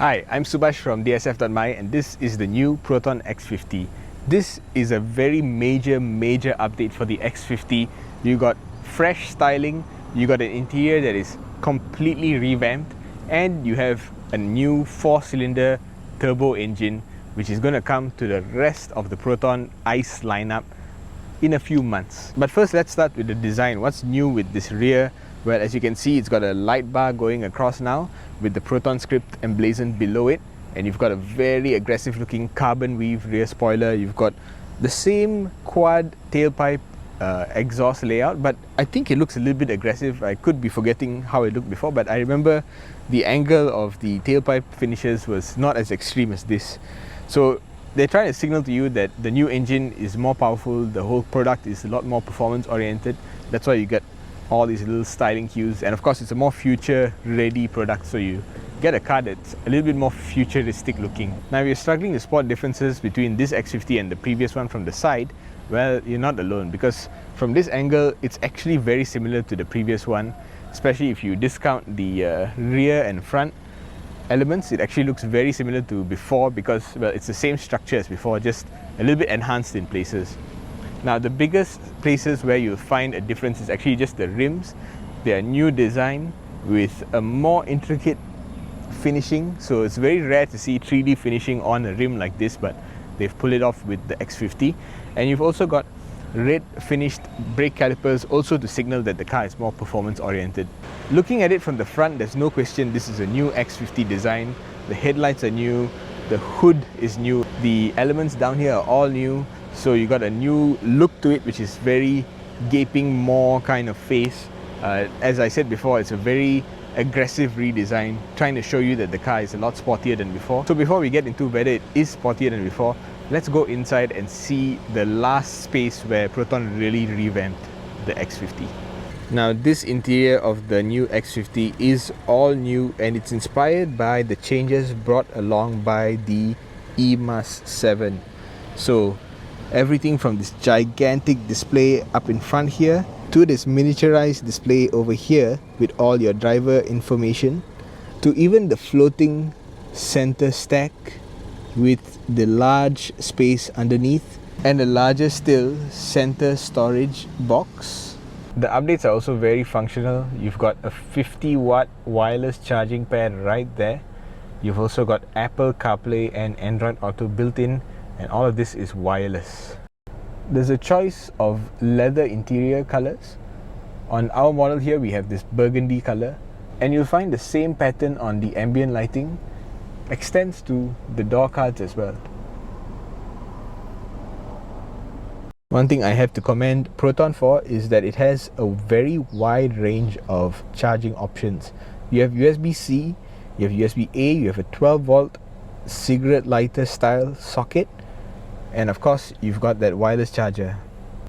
Hi, I'm Subhash from dsf.my and this is the new Proton X50. This is a very major update for the X50. You got fresh styling, you got an interior that is completely revamped, and you have a new 4-cylinder turbo engine which is going to come to the rest of the Proton ICE lineup in a few months. But first, let's start with the design. What's new with this rear? Well, as you can see, it's got a light bar going across now with the Proton script emblazoned below it, and you've got a very aggressive looking carbon weave rear spoiler. You've got the same quad tailpipe exhaust layout, but I think it looks a little bit aggressive. I could be forgetting how it looked before, but I remember the angle of the tailpipe finishes was not as extreme as this. So they're trying to signal to you that the new engine is more powerful, the whole product is a lot more performance oriented. That's why you get all these little styling cues, and of course it's a more future ready product, so you get a car that's a little bit more futuristic looking. Now, if you're struggling to spot differences between this X50 and the previous one from the side, well, you're not alone, because from this angle it's actually very similar to the previous one, especially if you discount the rear and front elements. It actually looks very similar to before because, well, it's the same structure as before, just a little bit enhanced in places. Now, the biggest places where you'll find a difference is actually just the rims. They are new design with a more intricate finishing, so it's very rare to see 3D finishing on a rim like this, but they've pulled it off with the X50. And you've also got red finished brake calipers, also to signal that the car is more performance oriented. Looking at it from the front, there's no question this is a new X50 design. The headlights are new, the hood is new, the elements down here are all new, so you got a new look to it, which is very gaping maw kind of face. As I said before, it's a very aggressive redesign, trying to show you that the car is a lot sportier than before. So before we get into whether it is sportier than before, let's go inside and see the last space where Proton really revamped the X50. Now, this interior of the new X50 is all new, and it's inspired by the changes brought along by the Ipoh 7. So everything from this gigantic display up in front here to this miniaturized display over here with all your driver information, to even the floating center stack with the large space underneath and a larger still center storage box. The updates are also very functional. You've got a 50-watt wireless charging pad right there. You've also got Apple CarPlay and Android Auto built in, and all of this is wireless. There's a choice of leather interior colors. On our model here, we have this burgundy color, and you'll find the same pattern on the ambient lighting extends to the door cards as well. One thing I have to commend Proton for is that it has a very wide range of charging options. You have USB-C, you have USB-A, you have a 12-volt cigarette lighter style socket, and of course you've got that wireless charger.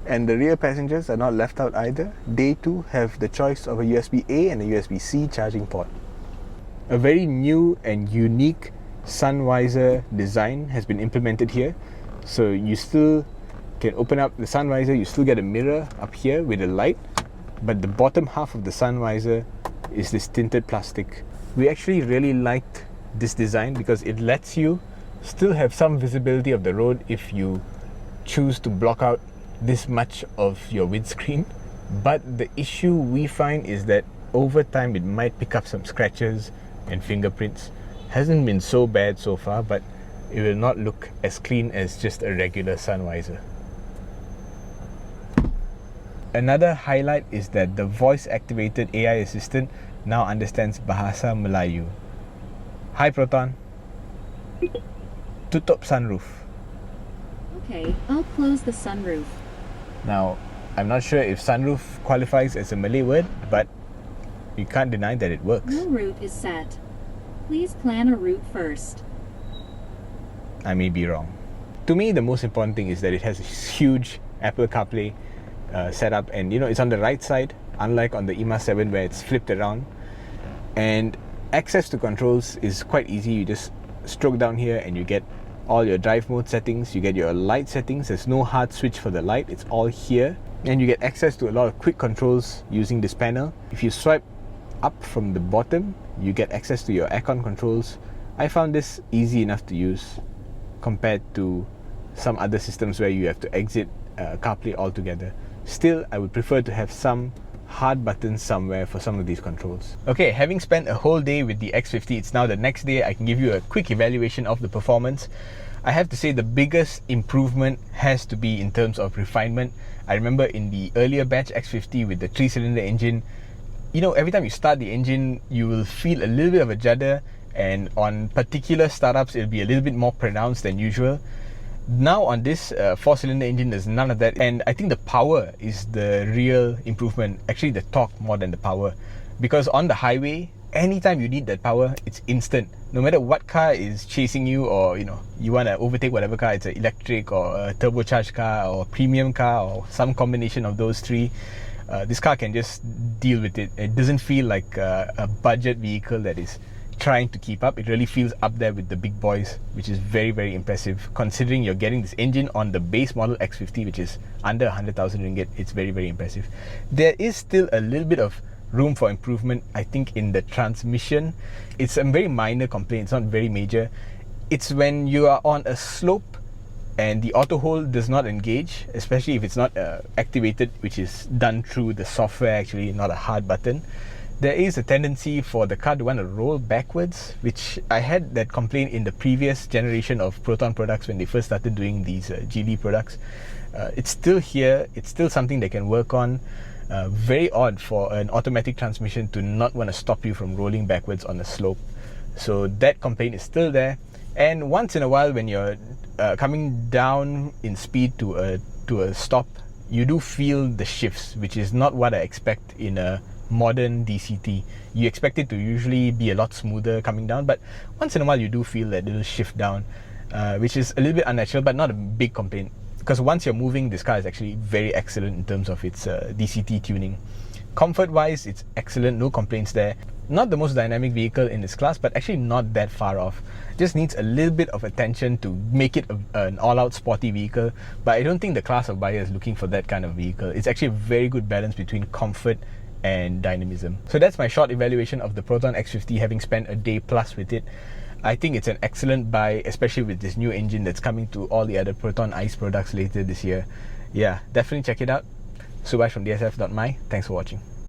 And the rear passengers are not left out either. They too have the choice of a USB-A and a USB-C charging port. A very new and unique sun visor design has been implemented here. So you still can open up the sun visor, you still get a mirror up here with a light, but the bottom half of the sun visor is this tinted plastic. We actually really liked this design because it lets you still have some visibility of the road if you choose to block out this much of your windscreen. But the issue we find is that over time it might pick up some scratches and fingerprints. Hasn't been so bad so far, but it will not look as clean as just a regular sun visor. Another highlight is that the voice-activated AI assistant now understands Bahasa Melayu. Hi Proton. Tutup sunroof. Okay, I'll close the sunroof. Now, I'm not sure if sunroof qualifies as a Malay word, but you can't deny that it works. No route is set. Please plan a route first. I may be wrong. To me, the most important thing is that it has a huge Apple CarPlay setup, and it's on the right side, unlike on the Ipoh 7 where it's flipped around. And access to controls is quite easy. You just stroke down here and you get all your drive mode settings, you get your light settings. There's no hard switch for the light, it's all here, and you get access to a lot of quick controls using this panel. If you swipe up from the bottom, you get access to your aircon controls, I found this easy enough to use compared to some other systems where you have to exit CarPlay altogether. Still, I would prefer to have some hard buttons somewhere for some of these controls. Okay, having spent a whole day with the X50, it's now the next day. I can give you a quick evaluation of the performance. I have to say the biggest improvement has to be in terms of refinement. I remember in the earlier batch X50 with the 3-cylinder engine, you know, every time you start the engine, you will feel a little bit of a judder, and on particular startups, it'll be a little bit more pronounced than usual. Now on this 4-cylinder engine, there's none of that, and I think the power is the real improvement. Actually, the torque more than the power, because on the highway, anytime you need that power, it's instant. No matter what car is chasing you, or you know, you want to overtake whatever car, it's an electric or a turbocharged car or a premium car or some combination of those three, this car can just deal with it. It doesn't feel like a budget vehicle that is trying to keep up. It really feels up there with the big boys, which is very, very impressive considering you're getting this engine on the base model X50, which is under 100,000 ringgit. It's very, very impressive. There is still a little bit of room for improvement, I think, in the transmission. It's a very minor complaint, it's not very major. It's when you are on a slope and the auto hold does not engage, especially if it's not activated, which is done through the software actually, not a hard button. There is a tendency for the car to want to roll backwards, which I had that complaint in the previous generation of Proton products when they first started doing these Geely products. It's still here, it's still something they can work on. Very odd for an automatic transmission to not want to stop you from rolling backwards on a slope. So that complaint is still there. And once in a while, when you're coming down in speed to a stop, you do feel the shifts, which is not what I expect in a modern DCT. You expect it to usually be a lot smoother coming down, but once in a while you do feel that little shift down, which is a little bit unnatural, but not a big complaint. Because once you're moving, this car is actually very excellent in terms of its DCT tuning. Comfort-wise, it's excellent, no complaints there. Not the most dynamic vehicle in its class, but actually not that far off. Just needs a little bit of attention to make it an all-out sporty vehicle, but I don't think the class of buyer is looking for that kind of vehicle. It's actually a very good balance between comfort and dynamism. So that's my short evaluation of the Proton X50, having spent a day plus with it. I think it's an excellent buy, especially with this new engine that's coming to all the other Proton ICE products later this year. Yeah, definitely check it out. Subhash from dsf.my. Thanks for watching.